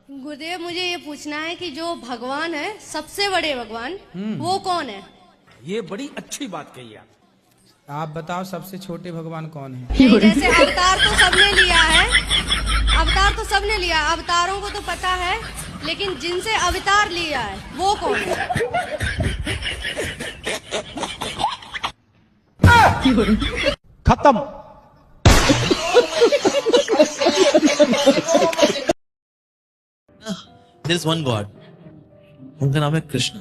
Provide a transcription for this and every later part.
गुरुदेव, मुझे ये पूछना है कि जो भगवान है, सबसे बड़े भगवान, वो कौन है? ये बड़ी अच्छी बात कही आप बताओ सबसे छोटे भगवान कौन है? नहीं, जैसे अवतार तो सबने लिया है, अवतार तो सबने लिया, अवतारों को तो पता है, लेकिन जिनसे अवतार लिया है वो कौन है? खत्म। There is one God. उनका नाम है कृष्ण।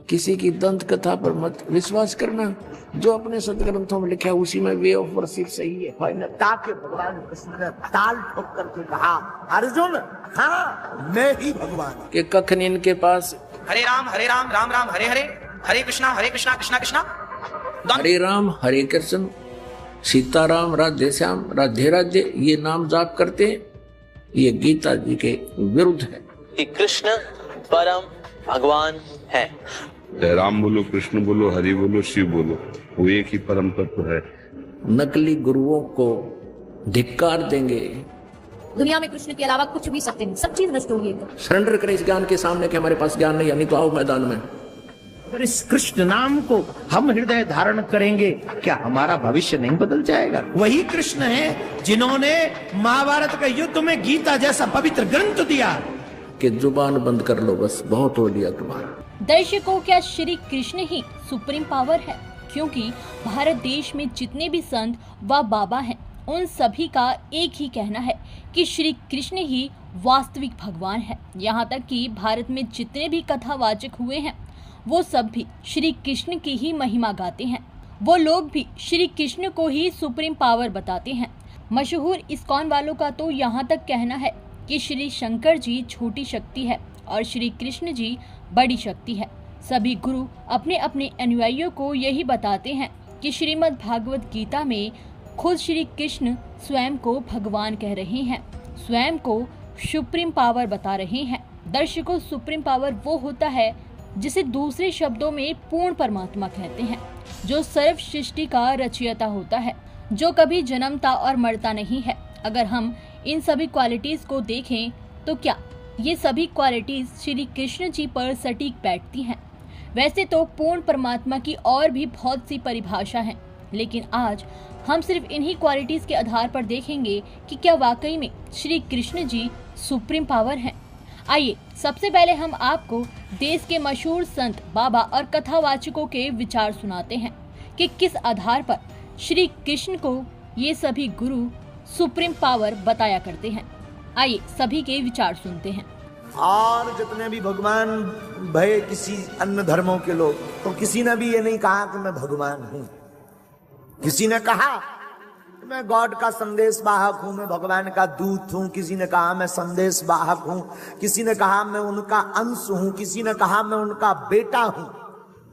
किसी की दंत कथा पर मत विश्वास करना, जो अपने सदग्रंथों में लिखा है उसी में वे ऑफ वर्शिप सही है। ताकि भगवान कृष्ण ने ताल ठोक करके कहा, अर्जुन हाँ मैं ही भगवान। कि कखन इनके पास हरे राम राम राम हरे हरे, हरे कृष्णा कृष्णा कृष्णा। हरे राम हरे कृष्ण, सीताराम राधे श्याम राधे राधे ये नाम जाप करते हैं, ये गीता जी के विरुद्ध है। कि कृष्ण परम भगवान है। राम बोलो, कृष्ण बोलो, हरि बोलो, शिव बोलो, वो एक ही परम तत्व है। नकली गुरुओं को धिक्कार देंगे। दुनिया में कृष्ण के अलावा कुछ भी सत्य नहीं, सब चीज नष्ट होगी। सरेंडर करें इस ज्ञान के सामने कि हमारे पास ज्ञान नहीं, यानी तो आओ मैदान में। अगर इस कृष्ण नाम को हम हृदय धारण करेंगे, क्या हमारा भविष्य नहीं बदल जाएगा? वही कृष्ण है जिन्होंने महाभारत का युद्ध में गीता जैसा पवित्र ग्रंथ दिया। कि जुबान बंद कर लो, बस बहुत हो लिया तुम्हारा। दर्शकों, क्या श्री कृष्ण ही सुप्रीम पावर है? क्योंकि भारत देश में जितने भी संत व बाबा हैं, उन सभी का एक ही कहना है कि श्री कृष्ण ही वास्तविक भगवान है। यहाँ तक कि भारत में जितने भी कथावाचक हुए हैं, वो सब भी श्री कृष्ण की ही महिमा गाते हैं। वो लोग भी श्री कृष्ण को ही सुप्रीम पावर बताते हैं। मशहूर इस्कॉन वालों का तो यहाँ तक कहना है कि श्री शंकर जी छोटी शक्ति है और श्री कृष्ण जी बड़ी शक्ति है। सभी गुरु अपने अपने अनुयायियों को यही बताते हैं कि श्रीमद् भागवत गीता में खुद श्री कृष्ण स्वयं को भगवान कह रहे हैं, स्वयं को सुप्रीम पावर बता रहे हैं। दर्शकों, सुप्रीम पावर वो होता है जिसे दूसरे शब्दों में पूर्ण परमात्मा कहते हैं, जो सर्व सृष्टि का रचयिता होता है, जो कभी जन्मता और मरता नहीं है। अगर हम इन सभी क्वालिटीज को देखें तो क्या ये सभी क्वालिटीज श्री कृष्ण जी पर सटीक बैठती हैं? वैसे तो पूर्ण परमात्मा की और भी बहुत सी परिभाषा हैं, लेकिन आज हम सिर्फ इन्हीं क्वालिटीज के आधार पर देखेंगे कि क्या वाकई में श्री कृष्ण जी सुप्रीम पावर हैं। आइए सबसे पहले हम आपको देश के मशहूर संत, बाबा और कथावाचकों के विचार सुनाते हैं कि किस आधार पर श्री कृष्ण को ये सभी गुरु सुप्रीम पावर बताया करते हैं। आइए सभी के विचार सुनते हैं। और जितने भी भगवान भय किसी अन्य धर्मों के लोग, तो किसी ने भी ये नहीं कहा कि मैं भगवान हूं। किसी ने कहा मैं गॉड का संदेश वाहक हूं, मैं भगवान का दूत हूं। किसी ने कहा मैं संदेश वाहक हूं, किसी ने कहा मैं उनका अंश हूं, किसी ने कहा मैं उनका बेटा हूं।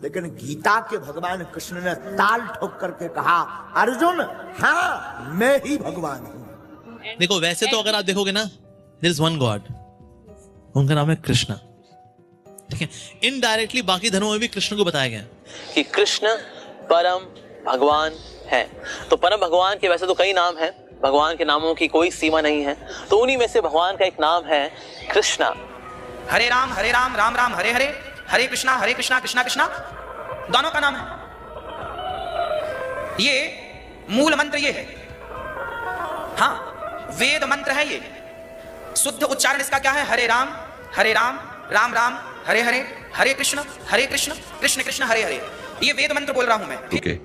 लेकिन गीता के भगवान कृष्ण ने ताल ठोक करके कहा, अर्जुन हाँ मैं ही भगवान हूं। देखो, वैसे तो अगर आप देखोगे ना, देयर इज वन गॉड, उनका नाम है कृष्ण। ठीक है, इनडायरेक्टली बाकी धर्मों में भी कृष्ण को बताया गया कि कृष्ण परम भगवान है। तो परम भगवान के वैसे तो कई नाम हैं, भगवान के नामों की कोई सीमा नहीं है, तो उन्हीं में से भगवान का एक नाम है कृष्णा। हरे राम राम राम हरे हरे, हरे कृष्णा कृष्णा कृष्णा। दोनों का नाम है। ये मूल मंत्र ये है, हाँ वेद मंत्र है ये। शुद्ध उच्चारण इसका क्या है? हरे राम राम राम हरे हरे, हरे कृष्ण कृष्ण कृष्ण हरे हरे। ये वेद मंत्र बोल रहा हूं मैं। ठीक है,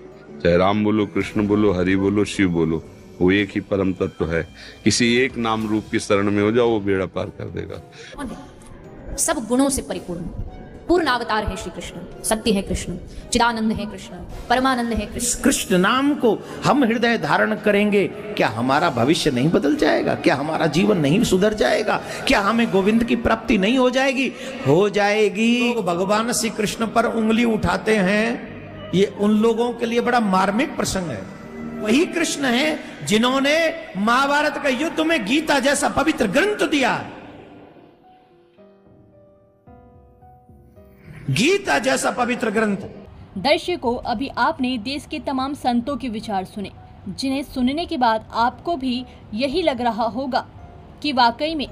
चाहे राम बोलो, कृष्ण बोलो, हरि बोलो, शिव बोलो, वो एक ही परम तत्व है। किसी एक नाम रूप की शरण में हो जाओ, वो बेड़ा पार कर देगा। सब गुणों से परिपूर्ण पूर्ण अवतार है श्री कृष्ण। सत्य है कृष्ण, चिदानंद है कृष्ण, परमानंद है कृष्ण। कृष्ण नाम को हम हृदय धारण करेंगे, क्या हमारा भविष्य नहीं बदल जाएगा? क्या हमारा जीवन नहीं सुधर जाएगा? क्या हमें गोविंद की प्राप्ति नहीं हो जाएगी? हो जाएगी। तो भगवान श्री कृष्ण पर उंगली उठाते हैं, ये उन लोगों के लिए बड़ा मार्मिक प्रसंग है। वही कृष्ण है जिन्होंने महाभारत का युद्ध में गीता जैसा पवित्र ग्रंथ दिया। गीता जैसा पवित्र ग्रंथ। दर्शकों, अभी आपने देश के तमाम संतों के विचार सुने, जिन्हें सुनने के बाद आपको भी यही लग रहा होगा कि वाकई में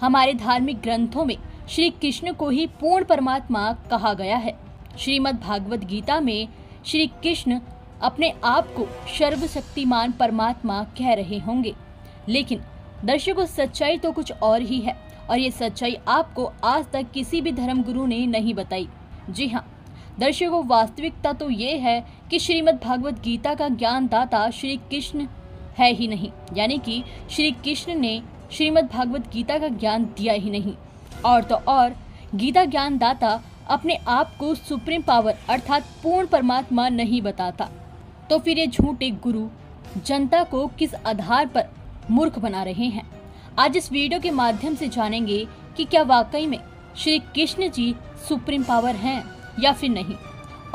हमारे धार्मिक ग्रंथों में श्री कृष्ण को ही पूर्ण परमात्मा कहा गया है। श्रीमद् भागवत गीता में श्री कृष्ण अपने आप को सर्वशक्तिमान परमात्मा कह रहे होंगे, लेकिन दर्शकों सच्चाई तो कुछ और ही है, और ये सच्चाई आपको आज तक किसी भी धर्म गुरु ने नहीं बताई। जी हाँ दर्शकों, वास्तविकता तो ये है कि श्रीमद् भागवत गीता का ज्ञान दाता श्री कृष्ण है ही नहीं, यानी कि श्री कृष्ण ने श्रीमद् भागवत गीता का ज्ञान दिया ही नहीं। और तो और गीता ज्ञान दाता अपने आप को सुप्रीम पावर अर्थात पूर्ण परमात्मा नहीं बताता, तो फिर ये झूठे गुरु जनता को किस आधार पर मूर्ख बना रहे हैं। आज इस वीडियो के माध्यम से जानेंगे कि क्या वाकई में श्री कृष्ण जी सुप्रीम पावर हैं या फिर नहीं,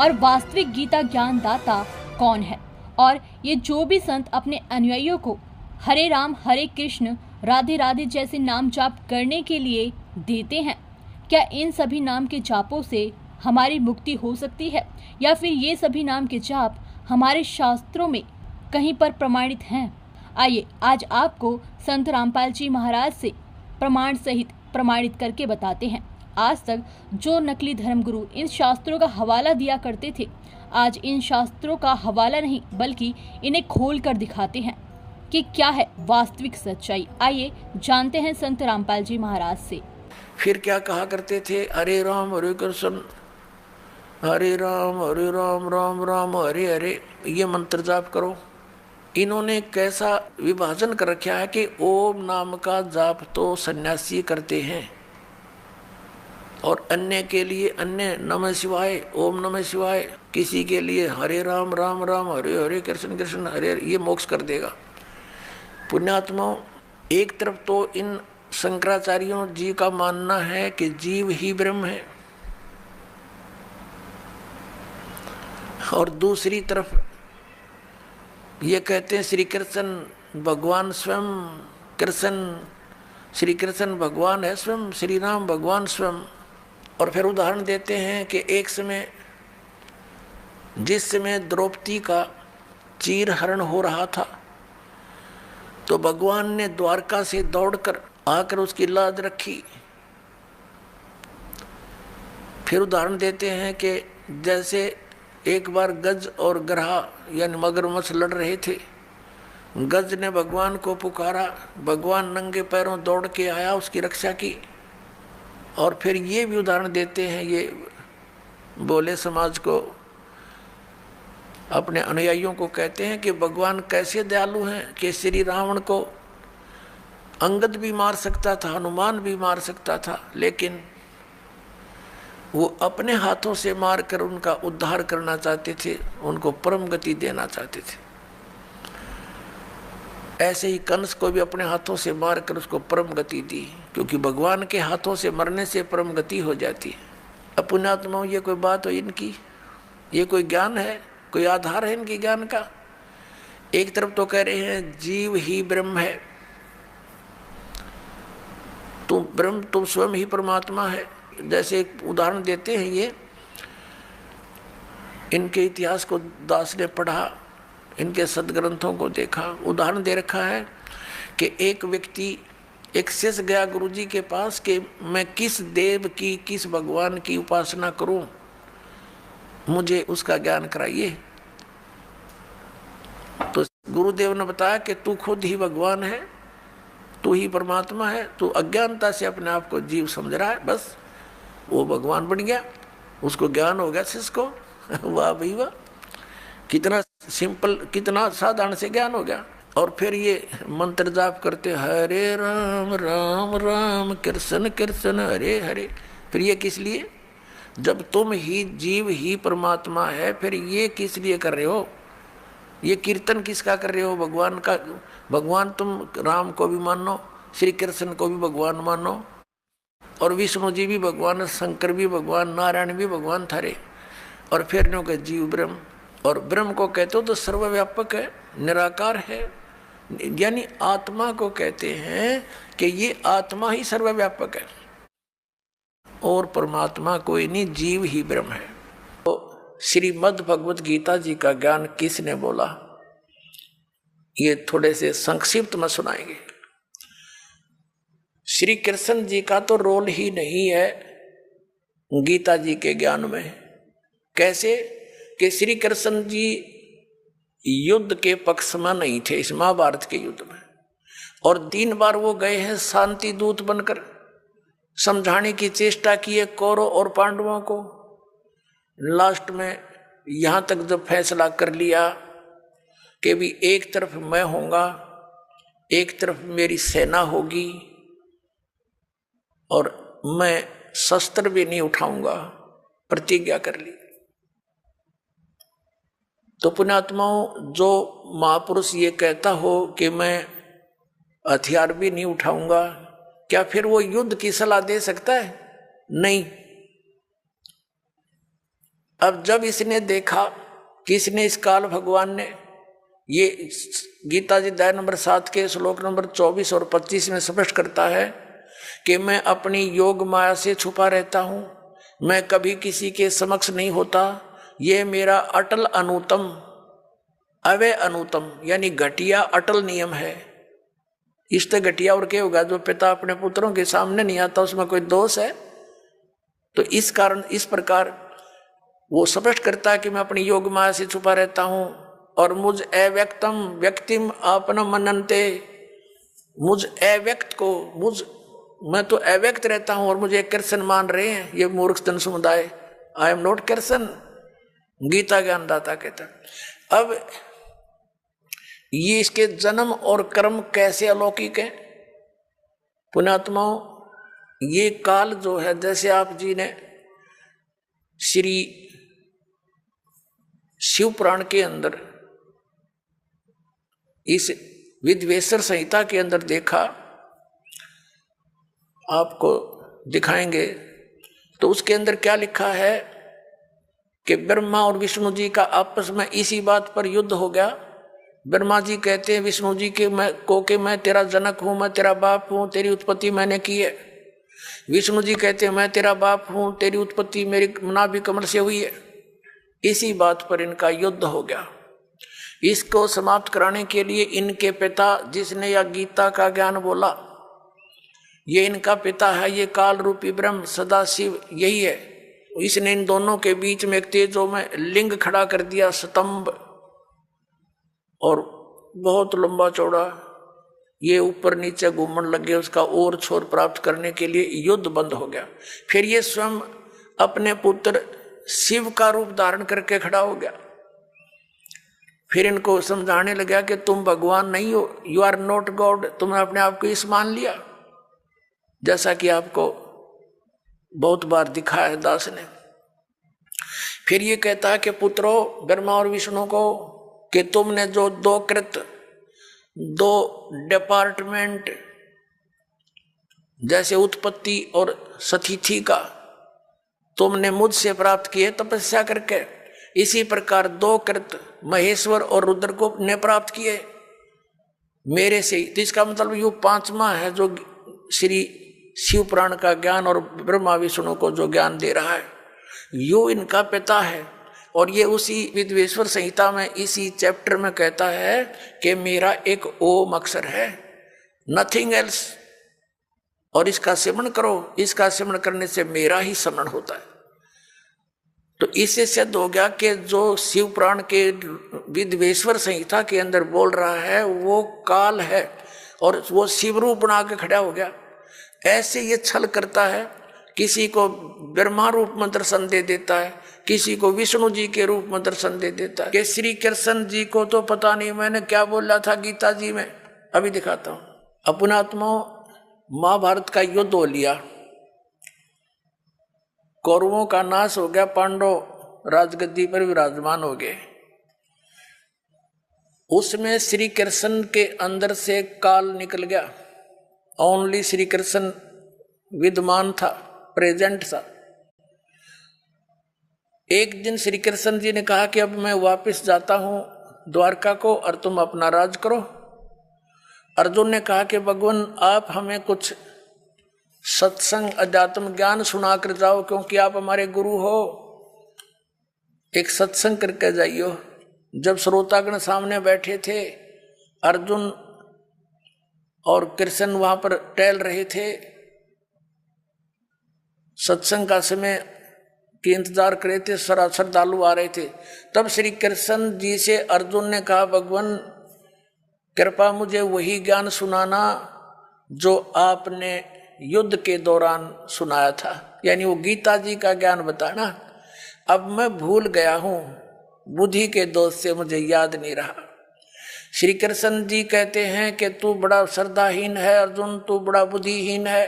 और वास्तविक गीता ज्ञान दाता कौन है, और ये जो भी संत अपने अनुयायियों को हरे राम हरे कृष्ण राधे राधे जैसे नाम जाप करने के लिए देते हैं, क्या इन सभी नाम के जापों से हमारी मुक्ति हो सकती है, या फिर ये सभी नाम के जाप हमारे शास्त्रों में कहीं पर प्रमाणित हैं। आइए आज आपको संत रामपाल जी महाराज से प्रमाण सहित प्रमाणित करके बताते हैं। आज तक जो नकली धर्मगुरु इन शास्त्रों का हवाला दिया करते थे, आज इन शास्त्रों का हवाला नहीं बल्कि इन्हें खोल कर दिखाते हैं कि क्या है वास्तविक सच्चाई। आइए जानते हैं संत रामपाल जी महाराज से। फिर क्या कहा करते थे, हरे राम हरे कृष्ण हरे राम राम राम हरे हरे, ये मंत्र जाप करो। इन्होंने कैसा विभाजन कर रखा है कि ओम नाम का जाप तो सन्यासी करते हैं, और अन्य के लिए अन्य नमः शिवाय ओम नमः शिवाय, किसी के लिए हरे राम राम हरे हरे कृष्ण कृष्ण हरे हरे, ये मोक्ष कर देगा। पुण्यात्माओं, एक तरफ तो इन शंकराचार्यों जी का मानना है कि जीव ही ब्रह्म है, और दूसरी तरफ ये कहते हैं श्री कृष्ण भगवान स्वयं कृष्ण, श्री कृष्ण भगवान है स्वयं, श्री राम भगवान स्वयं। और फिर उदाहरण देते हैं कि एक समय जिस समय द्रौपदी का चीर हरण हो रहा था, तो भगवान ने द्वारका से दौड़कर आकर उसकी लाज रखी। फिर उदाहरण देते हैं कि जैसे एक बार गज और ग्रहा यानी मगरमच्छ लड़ रहे थे, गज ने भगवान को पुकारा, भगवान नंगे पैरों दौड़ के आया, उसकी रक्षा की। और फिर ये भी उदाहरण देते हैं, ये बोले समाज को, अपने अनुयायियों को कहते हैं कि भगवान कैसे दयालु हैं कि श्री रावण को अंगद भी मार सकता था, हनुमान भी मार सकता था, लेकिन वो अपने हाथों से मारकर उनका उद्धार करना चाहते थे, उनको परम गति देना चाहते थे। ऐसे ही कंस को भी अपने हाथों से मारकर उसको परम गति दी, क्योंकि भगवान के हाथों से मरने से परम गति हो जाती है। अब पुण्यात्माओं, ये कोई बात हो इनकी, ये कोई ज्ञान है, कोई आधार है इनके ज्ञान का। एक तरफ तो कह रहे हैं जीव ही ब्रह्म है, तुम ब्रह्म, तुम स्वयं ही परमात्मा है। जैसे एक उदाहरण देते हैं, ये इनके इतिहास को दास ने पढ़ा, इनके सदग्रंथों को देखा, उदाहरण दे रखा है कि एक व्यक्ति, एक शिष्य गया गुरुजी के पास कि मैं किस देव की, किस भगवान की उपासना करूं, मुझे उसका ज्ञान कराइए। तो गुरुदेव ने बताया कि तू खुद ही भगवान है, तू ही परमात्मा है, तू अज्ञानता से अपने आप को जीव समझ रहा है, बस वो भगवान बन गया, उसको ज्ञान हो गया शिष्य को। वाह भाई वाह, कितना सिंपल, कितना साधारण से ज्ञान हो गया। और फिर ये मंत्र जाप करते, हरे राम राम कृष्ण कृष्ण हरे हरे। फिर ये किस लिए? जब तुम ही जीव ही परमात्मा है, फिर ये किस लिए कर रहे हो? ये कीर्तन किसका कर रहे हो? भगवान का। भगवान तुम राम को भी मानो, श्री कृष्ण को भी भगवान मानो, और विष्णु जी भी भगवान, शंकर भी भगवान, नारायण भी भगवान थारे। और फिर नो के जीव ब्रह्म, और ब्रह्म को कहते हो तो सर्वव्यापक है, निराकार है, यानी आत्मा को कहते हैं कि ये आत्मा ही सर्वव्यापक है और परमात्मा कोई नहीं, जीव ही ब्रह्म है। तो श्रीमद् भगवत गीता जी का ज्ञान किसने बोला, ये थोड़े से संक्षिप्त में सुनाएंगे। श्री कृष्ण जी का तो रोल ही नहीं है गीता जी के ज्ञान में। कैसे कि श्री कृष्ण जी युद्ध के पक्ष में नहीं थे इस महाभारत के युद्ध में, और 3 बार वो गए हैं शांति दूत बनकर, समझाने की चेष्टा की है कौरव और पांडवों को। लास्ट में यहां तक जब फैसला कर लिया कि भी एक तरफ मैं होऊंगा, एक तरफ मेरी सेना होगी, और मैं शस्त्र भी नहीं उठाऊंगा, प्रतिज्ञा कर ली। तो पुण्यात्माओं, जो महापुरुष ये कहता हो कि मैं हथियार भी नहीं उठाऊंगा, क्या फिर वो युद्ध की सलाह दे सकता है? नहीं। अब जब इसने देखा कि इसने इस काल भगवान ने ये गीता जी अध्याय नंबर 7 के श्लोक नंबर 24 और 25 में स्पष्ट करता है कि मैं अपनी योग माया से छुपा रहता हूं, मैं कभी किसी के समक्ष नहीं होता, ये मेरा अटल अनुतम अवय अनुतम यानी घटिया अटल नियम है। इससे घटिया और क्या होगा? जो पिता अपने पुत्रों के सामने नहीं आता उसमें कोई दोष है? तो इस कारण इस प्रकार वो स्पष्ट करता है कि मैं अपनी योग माया से छुपा रहता हूं, और मुझ अव्यक्तम व्यक्तिम आपन मनन्ते, मुझ अव्यक्त को मैं तो अव्यक्त रहता हूं और मुझे कृष्ण मान रहे हैं ये मूर्ख जन समुदाय। I am not Krishna, Gita ज्ञानदाता कहता। अब ये इसके जन्म और कर्म कैसे अलौकिक है पुण्यात्माओं? ये काल जो है, जैसे आप जी ने श्री शिव पुराण के अंदर इस विद्वेश्वर संहिता के अंदर देखा, आपको दिखाएंगे, तो उसके अंदर क्या लिखा है कि ब्रह्मा और विष्णु जी का आपस में इसी बात पर युद्ध हो गया। ब्रह्मा जी कहते हैं विष्णु जी के मैं तेरा जनक हूं, मैं तेरा बाप हूं, तेरी उत्पत्ति मैंने की है। विष्णु जी कहते हैं मैं तेरा बाप हूं, तेरी उत्पत्ति मेरी नाभि कमल से हुई है। इसी बात पर इनका युद्ध हो गया। इसको समाप्त कराने के लिए इनके पिता, जिसने यह गीता का ज्ञान बोला, ये इनका पिता है, ये काल रूपी ब्रह्म सदाशिव यही है। इसने इन दोनों के बीच में एक तेजो में लिंग खड़ा कर दिया, स्तंभ, और बहुत लंबा चौड़ा, ये ऊपर नीचे घूमने लगे। उसका और छोर प्राप्त करने के लिए युद्ध बंद हो गया। फिर ये स्वयं अपने पुत्र शिव का रूप धारण करके खड़ा हो गया। फिर इनको समझाने लगा कि तुम भगवान नहीं हो, यू आर नॉट गॉड, तुमने अपने आप को इस मान लिया, जैसा कि आपको बहुत बार दिखाया है दास ने। फिर ये कहता है कि पुत्रों ब्रह्मा और विष्णु को कि तुमने जो दो डिपार्टमेंट जैसे उत्पत्ति और सतिथि का तुमने मुझसे प्राप्त किए तपस्या करके, इसी प्रकार 2 कृत महेश्वर और रुद्र को ने प्राप्त किए मेरे से। तो इसका मतलब ये 5वां है जो श्री शिव पुराण का ज्ञान और ब्रह्मा विष्णु को जो ज्ञान दे रहा है, यो इनका पिता है। और ये उसी विद्वेश्वर संहिता में इसी चैप्टर में कहता है कि मेरा एक ओम अक्षर है, नथिंग एल्स, और इसका सिमरण करो, इसका सिमरण करने से मेरा ही स्मरण होता है। तो इससे सिद्ध हो गया कि जो शिव पुराण के विद्वेश्वर संहिता के अंदर बोल रहा है वो काल है, और वो शिव रूप बना के खड़ा हो गया। ऐसे ये छल करता है, किसी को ब्रह्मा रूप में दर्शन दे देता है, किसी को विष्णु जी के रूप में दर्शन दे देता है। कि श्री कृष्ण जी को तो पता नहीं मैंने क्या बोला था गीता जी में, अभी दिखाता हूं। अपनात्माओं, महाभारत का युद्ध हो लिया, कौरवों का नाश हो गया, पांडव राजगद्दी पर विराजमान हो गए। उसमें श्री कृष्ण के अंदर से काल निकल गया। ओनली श्री कृष्ण विद्यमान था, प्रेजेंट था। एक दिन श्री कृष्ण जी ने कहा कि अब मैं वापस जाता हूं द्वारका को और तुम अपना राज करो। अर्जुन ने कहा कि भगवान आप हमें कुछ सत्संग अध्यात्म ज्ञान सुना कर जाओ, क्योंकि आप हमारे गुरु हो, एक सत्संग करके जाइयो। जब श्रोतागण सामने बैठे थे, अर्जुन और कृष्ण वहां पर टहल रहे थे, सत्संग का समय की इंतजार कर रहे थे, श्रद्धालु आ रहे थे। तब श्री कृष्ण जी से अर्जुन ने कहा, भगवान कृपा मुझे वही ज्ञान सुनाना जो आपने युद्ध के दौरान सुनाया था, यानी वो गीता जी का ज्ञान बताना। अब मैं भूल गया हूं, बुद्धि के दोष से मुझे याद नहीं रहा। श्री कृष्ण जी कहते हैं कि तू बड़ा श्रद्धाहीन है अर्जुन, तू बड़ा बुद्धिहीन है,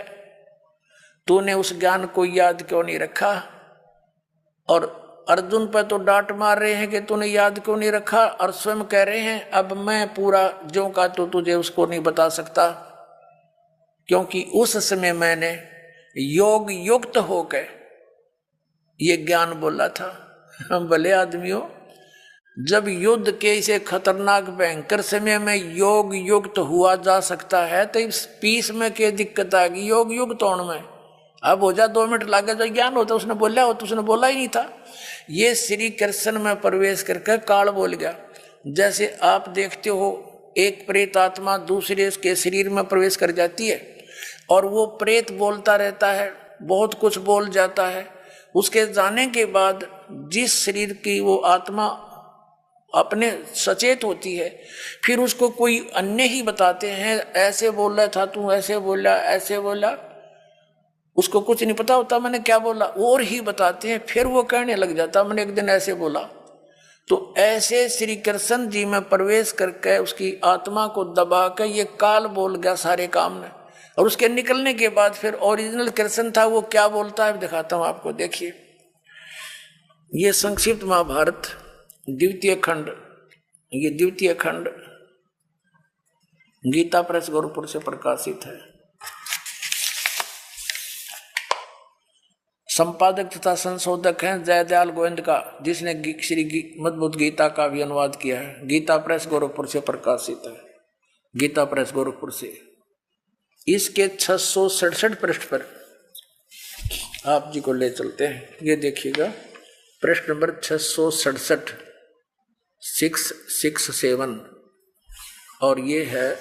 तूने उस ज्ञान को याद क्यों नहीं रखा। और अर्जुन पर तो डांट मार रहे हैं कि तूने याद क्यों नहीं रखा, और स्वयं कह रहे हैं अब मैं पूरा ज्यों का तो तुझे उसको नहीं बता सकता, क्योंकि उस समय मैंने योग युक्त होकर ये ज्ञान बोला था। हम भले आदमियों, जब युद्ध के इसे खतरनाक भयंकर समय में योग युक्त हुआ जा सकता है तो इस पीस में क्या दिक्कत आ गई योग युक्त होने में। अब हो जा 2 मिनट लगे जो ज्ञान होता उसने बोला हो, तो उसने बोला ही नहीं था। ये श्री कृष्ण में प्रवेश करके काल बोल गया। जैसे आप देखते हो एक प्रेत आत्मा दूसरे के शरीर में प्रवेश कर जाती है और वो प्रेत बोलता रहता है, बहुत कुछ बोल जाता है। उसके जाने के बाद जिस शरीर की वो आत्मा अपने सचेत होती है, फिर उसको कोई अन्य ही बताते हैं, ऐसे बोल रहा था तू, ऐसे बोला, ऐसे बोला। उसको कुछ नहीं पता होता मैंने क्या बोला, और ही बताते हैं। फिर वो कहने लग जाता मैंने एक दिन ऐसे बोला। तो ऐसे श्री कृष्ण जी में प्रवेश करके उसकी आत्मा को दबा कर ये काल बोल गया सारे काम में। और उसके निकलने के बाद फिर ओरिजिनल कृष्ण था, वो क्या बोलता है दिखाता हूं आपको। देखिए ये संक्षिप्त महाभारत द्वितीय खंड, ये द्वितीय खंड गीता प्रेस गोरखपुर से प्रकाशित है। संपादक तथा संशोधक हैं जयदयाल गोविंद का, जिसने श्री मद्भुत गीता का भी अनुवाद किया है। गीता प्रेस गोरखपुर से प्रकाशित है, गीता प्रेस गोरखपुर से। इसके 667 पृष्ठ पर आप जी को ले चलते हैं। ये देखिएगा पृष्ठ नंबर 667 667, और ये है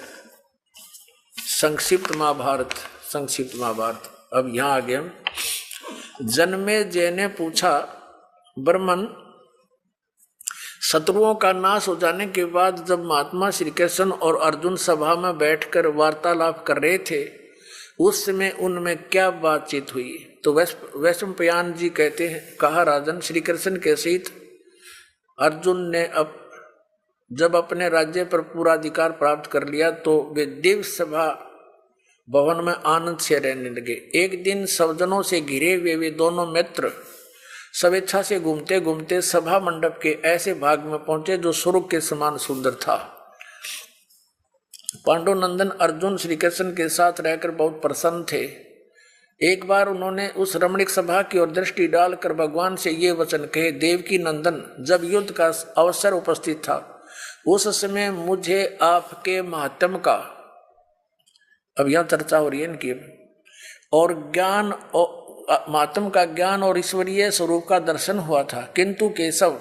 संक्षिप्त महाभारत। संक्षिप्त महाभारत। अब यहां आगे हम जन्मेजय ने पूछा, ब्रह्मन शत्रुओं का नाश हो जाने के बाद जब महात्मा श्री कृष्ण और अर्जुन सभा में बैठकर वार्तालाप कर रहे थे उस समय उनमें क्या बातचीत हुई। तो वैशंपायन जी कहते हैं, कहा राजन श्री कृष्ण के सहित अर्जुन ने जब अपने राज्य पर पूरा अधिकार प्राप्त कर लिया तो वे दिव्य सभा भवन में आनंद से रहने लगे। एक दिन सज्जनों से घिरे हुए वे दोनों मित्र स्वेच्छा से घूमते घूमते सभा मंडप के ऐसे भाग में पहुंचे जो स्वर्ग के समान सुंदर था। पांडुनंदन अर्जुन श्री कृष्ण के साथ रहकर बहुत प्रसन्न थे। एक बार उन्होंने उस रमणीक सभा की ओर दृष्टि डालकर भगवान से ये वचन कहे, देवकी नंदन, जब युद्ध का अवसर उपस्थित था उस समय मुझे आपके महात्म का, अब यहां चर्चा हो रही है इनकी, और ज्ञान महात्म का ज्ञान और ईश्वरीय स्वरूप का दर्शन हुआ था। किंतु केशव,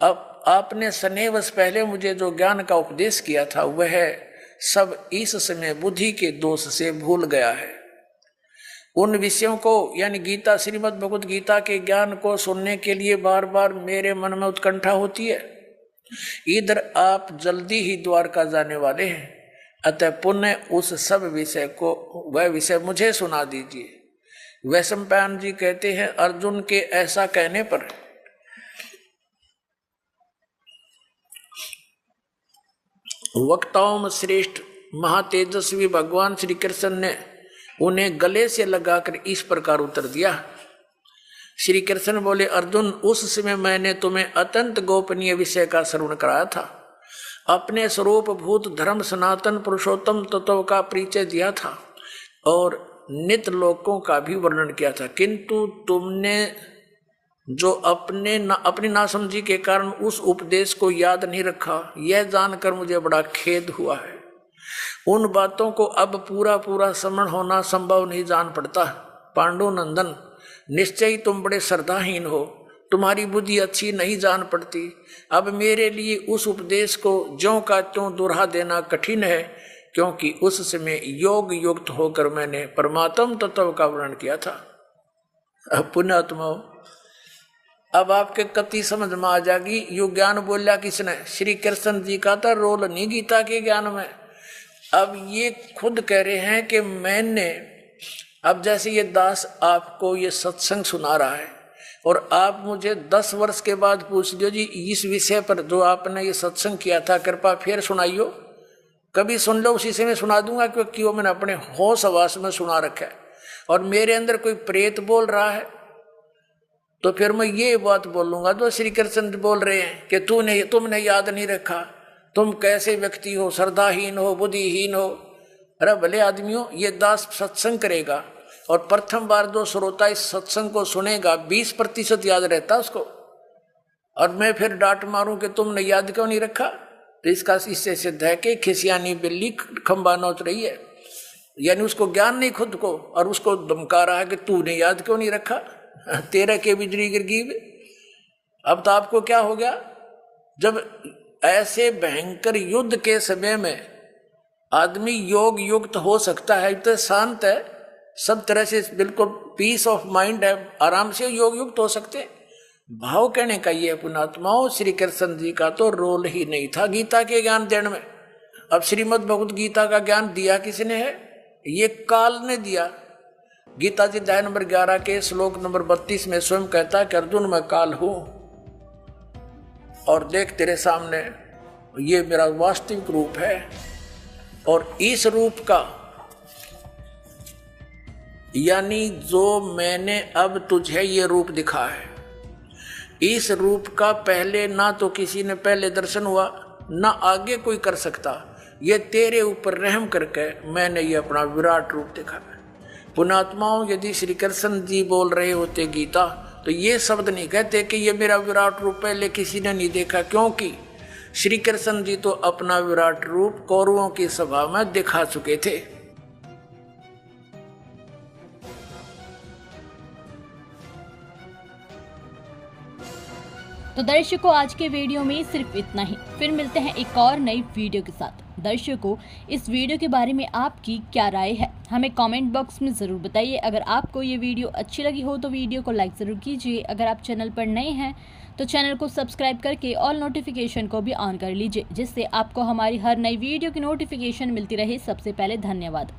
अब आपने स्नेहवश पहले मुझे जो ज्ञान का उपदेश किया था वह सब इस समय बुद्धि के दोष से भूल गया है। उन विषयों को यानी गीता, श्रीमद् भगवत गीता के ज्ञान को सुनने के लिए बार बार मेरे मन में उत्कंठा होती है। इधर आप जल्दी ही द्वारका जाने वाले हैं, अतः पुण्य उस सब विषय को, वह विषय मुझे सुना दीजिए। वैशंपायन जी कहते हैं, अर्जुन के ऐसा कहने पर वक्ताओं में श्रेष्ठ महातेजस्वी भगवान श्री कृष्ण ने उन्हें गले से लगाकर इस प्रकार उत्तर दिया। श्री कृष्ण बोले, अर्जुन, उस समय मैंने तुम्हें अत्यंत गोपनीय विषय का श्रवण कराया था। अपने स्वरूप भूत धर्म सनातन पुरुषोत्तम तत्व का परिचय दिया था और नित्य लोकों का भी वर्णन किया था। किंतु तुमने जो अपनी नासमझी के कारण उस उपदेश को याद नहीं रखा, यह जानकर मुझे बड़ा खेद हुआ है। उन बातों को अब पूरा स्मरण होना संभव नहीं जान पड़ता। पांडुनंदन, निश्चय ही तुम बड़े श्रद्धाहीन हो, तुम्हारी बुद्धि अच्छी नहीं जान पड़ती। अब मेरे लिए उस उपदेश को ज्यों का त्यों दोहरा देना कठिन है, क्योंकि उस समय योग युक्त होकर मैंने परमात्म तत्व का वर्णन किया था। अब पुण्यात्माओं, अब आपके कति समझ में आ जाएगी। यो ज्ञान बोलिया किसने? श्री कृष्ण जी का था रोल नहीं गीता के ज्ञान में। अब ये खुद कह रहे हैं कि मैंने, अब जैसे ये दास आपको ये सत्संग सुना रहा है और आप मुझे 10 वर्ष के बाद पूछ लियो जी इस विषय पर जो आपने ये सत्संग किया था कृपा फिर सुनाइयो, कभी सुन लो उसी से मैं सुना दूंगा, क्योंकि वो मैंने अपने होश आवास में सुना रखा है। और मेरे अंदर कोई प्रेत बोल रहा है तो फिर मैं ये बात बोलूंगा जो श्री कृष्ण बोल रहे हैं कि तुमने याद नहीं रखा, तुम कैसे व्यक्ति हो, श्रद्धाहीन हो, बुद्धिहीन हो। अरे भले आदमियों, ये दास सत्संग करेगा और प्रथम बार जो श्रोता इस सत्संग को सुनेगा 20% याद रहता उसको, और मैं फिर डांट मारूं कि तुमने याद क्यों नहीं रखा, तो इसका इससे सिद्ध है कि खिसियानी बिल्ली खंबा नोच रही है। यानी उसको ज्ञान नहीं खुद को, और उसको धमका रहा है कि तूने याद क्यों नहीं रखा, तेरा के बिजली गिर गई। अब तो आपको क्या हो गया, जब ऐसे भयंकर युद्ध के समय में आदमी योग युक्त हो सकता है, तो शांत है, सब तरह से बिल्कुल पीस ऑफ माइंड है, आराम से योग युक्त हो सकते हैं। भाव कहने का ये पुण्यात्माओं, श्री कृष्ण जी का तो रोल ही नहीं था गीता के ज्ञान देने में। अब श्रीमद् भगवत गीता का ज्ञान दिया किसने है? ये काल ने दिया। गीता जी अध्याय नंबर 11 के श्लोक नंबर 32 में स्वयं कहता है कि अर्जुन मैं काल हूं और देख तेरे सामने ये मेरा वास्तविक रूप है, और इस रूप का यानी जो मैंने अब तुझे ये रूप दिखा है, इस रूप का पहले ना तो किसी ने पहले दर्शन हुआ ना आगे कोई कर सकता। ये तेरे ऊपर रहम करके मैंने ये अपना विराट रूप दिखा है। पुण्यात्माओं, यदि श्री कृष्ण जी बोल रहे होते गीता तो ये शब्द नहीं कहते कि ये मेरा विराट रूप पहले किसी ने नहीं देखा, क्योंकि श्री कृष्ण जी तो अपना विराट रूप कौरवों की सभा में दिखा चुके थे। तो दर्शकों, आज के वीडियो में सिर्फ इतना ही। फिर मिलते हैं एक और नई वीडियो के साथ। दर्शकों, इस वीडियो के बारे में आपकी क्या राय है हमें कमेंट बॉक्स में ज़रूर बताइए। अगर आपको ये वीडियो अच्छी लगी हो तो वीडियो को लाइक ज़रूर कीजिए। अगर आप चैनल पर नए हैं तो चैनल को सब्सक्राइब करके ऑल नोटिफिकेशन को भी ऑन कर लीजिए, जिससे आपको हमारी हर नई वीडियो की नोटिफिकेशन मिलती रहे सबसे पहले। धन्यवाद।